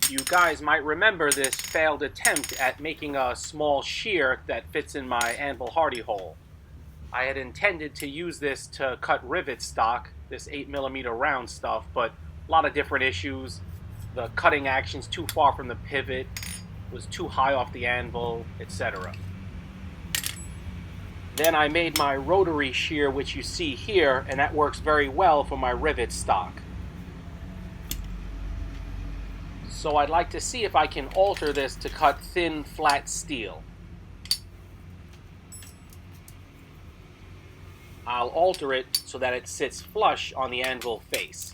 You guys might remember this failed attempt at making a small shear that fits in my Anvil hardy hole. I had intended to use this to cut rivet stock, this 8mm round stuff, but a lot of different issues. The cutting action's too far from the pivot, was too high off the anvil, etc. Then I made my rotary shear, which you see here, and that works very well for my rivet stock. So I'd like to see if I can alter this to cut thin, flat steel. I'll alter it so that it sits flush on the anvil face.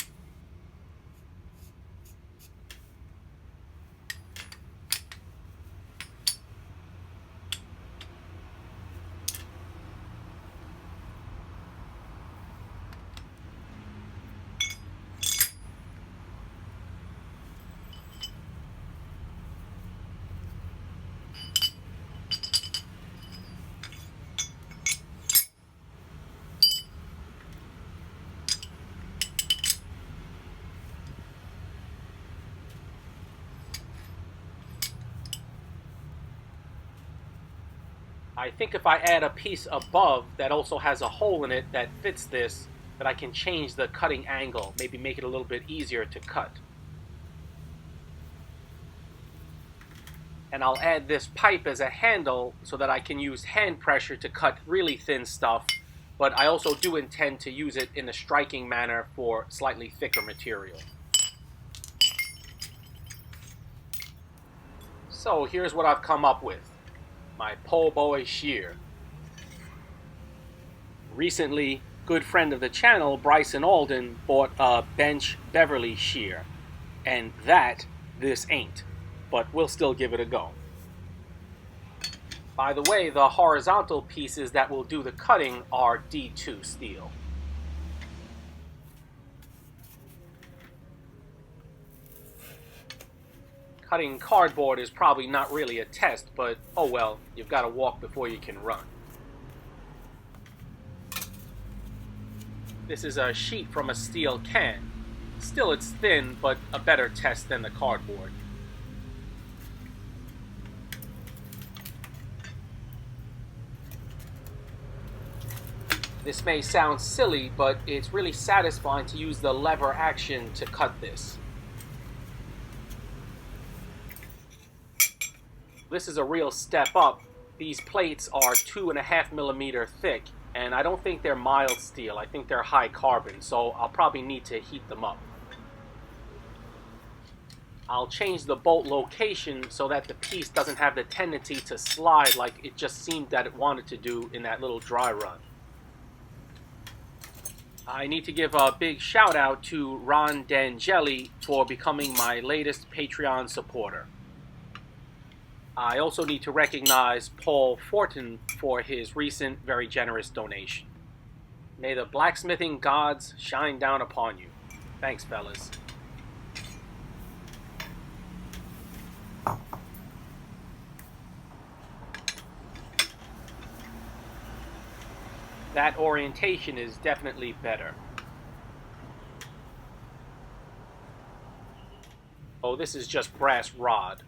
I think if I add a piece above that also has a hole in it that fits this, that I can change the cutting angle, maybe make it a little bit easier to cut. And I'll add this pipe as a handle so that I can use hand pressure to cut really thin stuff, but I also do intend to use it in a striking manner for slightly thicker material. So here's what I've come up with. My pole boy shear. Recently, good friend of the channel, Bryson Alden, bought a bench Beverly shear, and this ain't, but we'll still give it a go. By the way, the horizontal pieces that will do the cutting are D2 steel. Cutting cardboard is probably not really a test, but oh well, you've got to walk before you can run. This is a sheet from a steel can. Still, it's thin, but a better test than the cardboard. This may sound silly, but it's really satisfying to use the lever action to cut this. This is a real step up. These plates are 2.5mm thick, and I don't think they're mild steel. I think they're high carbon, so I'll probably need to heat them up. I'll change the bolt location so that the piece doesn't have the tendency to slide like it just seemed that it wanted to do in that little dry run. I need to give a big shout out to Ron D'Angeli for becoming my latest Patreon supporter. I also need to recognize Paul Fortin for his recent, very generous donation. May the blacksmithing gods shine down upon you. Thanks, fellas. That orientation is definitely better. Oh, this is just brass rod.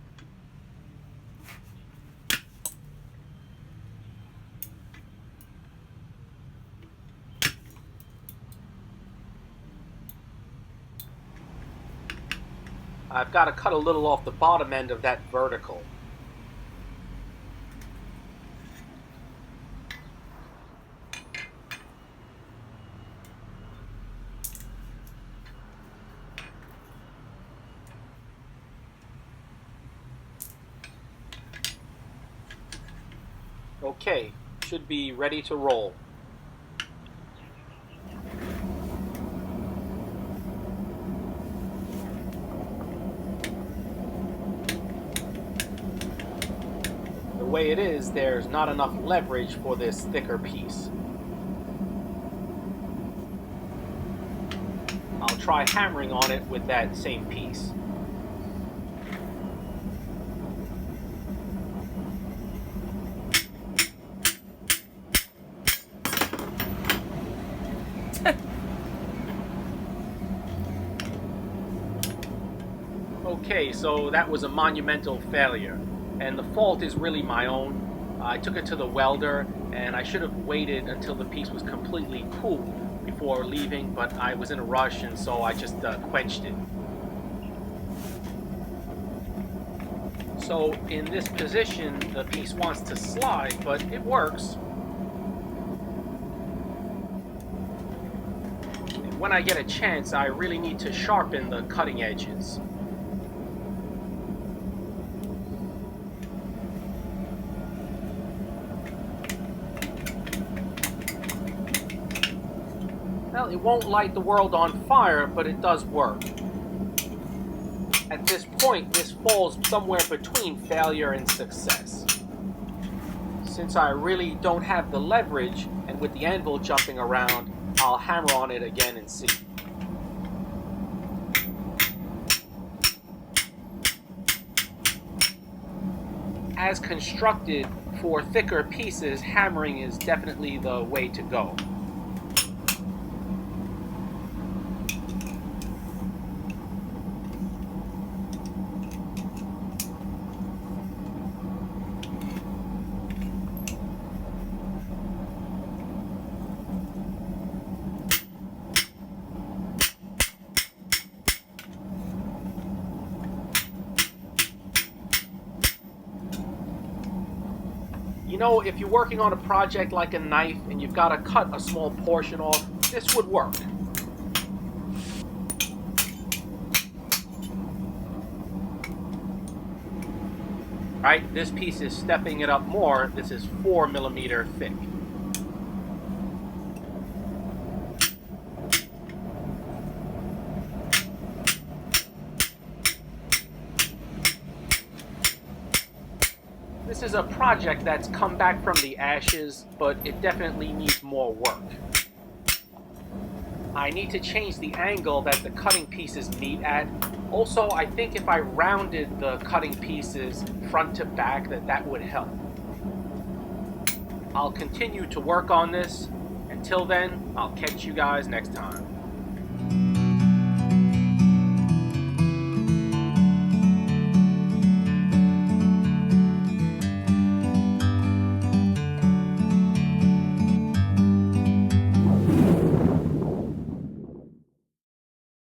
I've got to cut a little off the bottom end of that vertical. Okay, should be ready to roll. The way it is, there's not enough leverage for this thicker piece. I'll try hammering on it with that same piece. Okay, so that was a monumental failure, and the fault is really my own. I took it to the welder, and I should have waited until the piece was completely cool before leaving, but I was in a rush, and so I just quenched it. So in this position, the piece wants to slide, but it works. And when I get a chance, I really need to sharpen the cutting edges. Well, it won't light the world on fire, but it does work. At this point, this falls somewhere between failure and success. Since I really don't have the leverage, and with the anvil jumping around, I'll hammer on it again and see. As constructed, for thicker pieces, hammering is definitely the way to go. You know, if you're working on a project like a knife and you've got to cut a small portion off, this would work. Right, this piece is stepping it up more. This is 4 millimeter thick. This is a project that's come back from the ashes, but it definitely needs more work. I need to change the angle that the cutting pieces meet at. Also, I think if I rounded the cutting pieces front to back, that would help. I'll continue to work on this. Until then, I'll catch you guys next time.